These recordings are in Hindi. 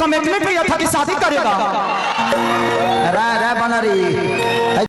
कमिटमेंट किया था कि शादी करेगा।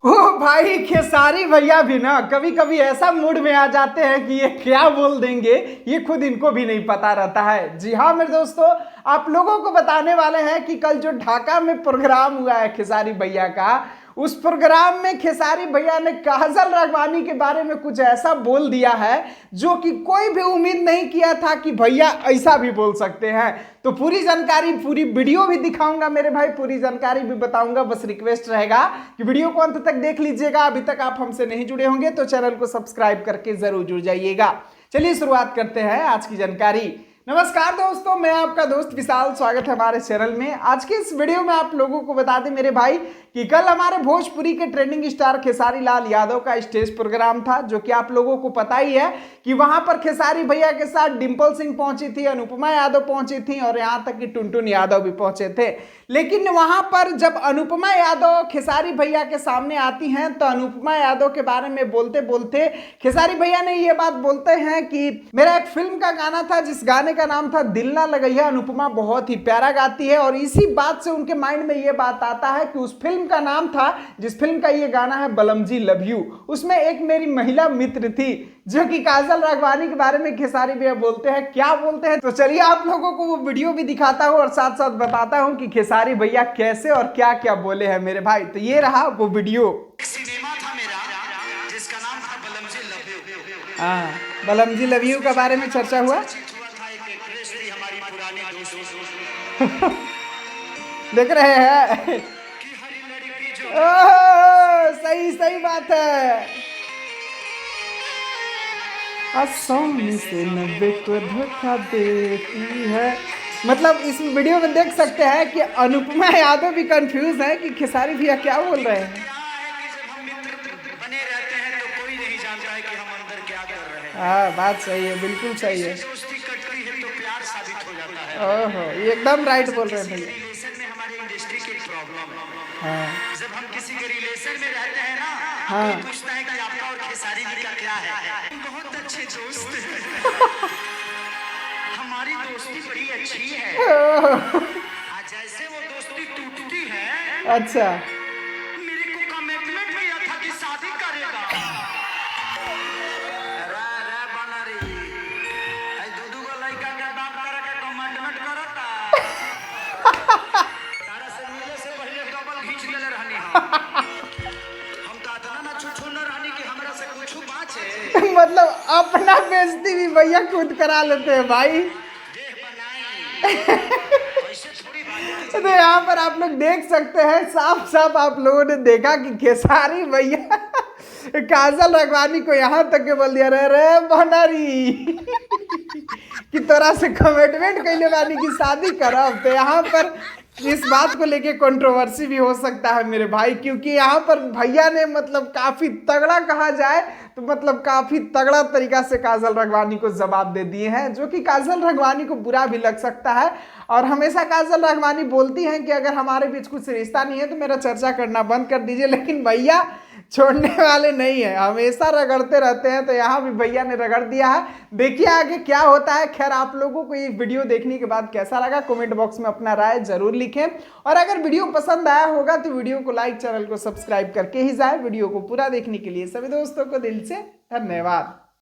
ओ भाई खेसारी भैया भी ना कभी कभी ऐसा मूड में आ जाते हैं कि ये क्या बोल देंगे ये खुद इनको भी नहीं पता रहता है। जी हाँ मेरे दोस्तों, आप लोगों को बताने वाले हैं कि कल जो ढाका में प्रोग्राम हुआ है खेसारी भैया का, उस प्रोग्राम में खेसारी भैया ने काजल राघवानी के बारे में कुछ ऐसा बोल दिया है जो कि कोई भी उम्मीद नहीं किया था कि भैया ऐसा भी बोल सकते हैं। तो पूरी जानकारी, पूरी वीडियो भी दिखाऊंगा मेरे भाई, पूरी जानकारी भी बताऊंगा। बस रिक्वेस्ट रहेगा कि वीडियो को अंत तक देख लीजिएगा। अभी तक आप हमसे नहीं जुड़े होंगे तो चैनल को सब्सक्राइब करके जरूर जुड़ जाइएगा। चलिए शुरुआत करते हैं आज की जानकारी। नमस्कार दोस्तों, मैं आपका दोस्त विशाल, स्वागत है हमारे चैनल में। आज के इस वीडियो में आप लोगों को बता दें मेरे भाई कि कल हमारे भोजपुरी के ट्रेंडिंग स्टार खेसारी लाल यादव का स्टेज प्रोग्राम था, जो कि आप लोगों को पता ही है कि वहां पर खेसारी भैया के साथ डिंपल सिंह पहुंची थी, अनुपमा यादव पहुंची थी और यहां तक कि टुनटुन यादव भी पहुंचे थे। लेकिन वहां पर जब अनुपमा यादव खेसारी भैया के सामने आती हैं तो अनुपमा यादव के बारे में बोलते बोलते खेसारी भैया ने ये बात बोलते हैं कि मेरा एक फिल्म का गाना था जिस गाने का नाम था दिल ना लगैया, अनुपमा बहुत ही प्यारा गाती है। और इसी बात से उनके माइंड में ये बात आता है कि उस फिल्म का नाम था, जिस फिल्म का ये गाना है बलम जी लव यू, उसमें एक मेरी महिला मित्र थी जो कि काजल राघवानी के बारे में खेसारी भैया बोलते हैं। क्या बोलते हैं तो चलिए आप लोगों को वो वीडियो भी दिखाता हूं और साथ साथ बताता हूं कि खेसारी भैया कैसे और क्या क्या बोले हैं मेरे भाई। तो ये रहा वो वीडियो। सिनेमा था मेरा जिसका नाम था बलम जी लव यू। हाँ, बलम जी लव यू के बारे में चर्चा हुआ। हमारी पुरानी दोस्त देख रहे हैं की हरी लड़की जो ओह, सही सही बात है। 80 से 90 को धोखा देती है। मतलब इस वीडियो में देख सकते हैं कि अनुपमा यादव भी कंफ्यूज है कि खेसारी भैया क्या बोल रहे हैं। जब हम मित्र बने रहते हैं तो कोई नहीं जानता है कि हम अंदर क्या कर रहे हैं। हाँ बात सही है, बिल्कुल सही है। दोस्ती कटती है तो प्यार साबित हो जाता है। ओहो, ये एकदम राइट बोल रहे हैं भैया। रिलेशन में हमारी इंडस्ट्री की एक प्रॉब्लम है। हाँ जब हम किसी के रिलेशन में रहते हैं ना, हाँ। कोई पूछता है कि आपका और खेसारी जी का क्या है। बहुत अच्छे दोस्त हैं। हमारी दोस्ती बड़ी अच्छी है। जैसे वो दोस्ती टूटती है, अच्छा, मेरे को कमिटमेंट किया था कि शादी करेगा। दू गो लड़का के बाप करे के कमिटमेंट करता। तारा से मिले से पहले डबल खींच लेले रहनी हम तो अतना ना छुछू न रहनी कि हमरा से कुछ बाचे। मतलब अपना बेइज्जती भी भैया खुद करा लेते हैं भाई। देह बनाई ऐसे थोड़ी बात है। तो यहाँ पर आप लोग देख सकते हैं, साफ साफ आप लोगों ने देखा कि खेसारी भैया काजल राघवानी को यहाँ तक के बोल दिया रे बनरी कि तोरा से कमिटमेंट कैले बानी की शादी करब। तो यहाँ पर इस बात को लेके कंट्रोवर्सी भी हो सकता है मेरे भाई, क्योंकि यहाँ पर भैया ने मतलब काफी तगड़ा कहा जाए तो मतलब काफी तगड़ा तरीका से काजल राघवानी को जवाब दे दिए हैं, जो कि काजल राघवानी को बुरा भी लग सकता है। और हमेशा काजल राघवानी बोलती हैं कि अगर हमारे बीच कुछ रिश्ता नहीं है तो मेरा चर्चा करना बंद कर दीजिए, लेकिन भैया छोड़ने वाले नहीं है, हमेशा रगड़ते रहते हैं। तो यहाँ भी भैया ने रगड़ दिया है। देखिए आगे क्या होता है। खैर आप लोगों को ये वीडियो देखने के बाद कैसा लगा कमेंट बॉक्स में अपना राय जरूर लिखें, और अगर वीडियो पसंद आया होगा तो वीडियो को लाइक, चैनल को सब्सक्राइब करके ही जाए। वीडियो को पूरा देखने के लिए सभी दोस्तों को दिल से धन्यवाद।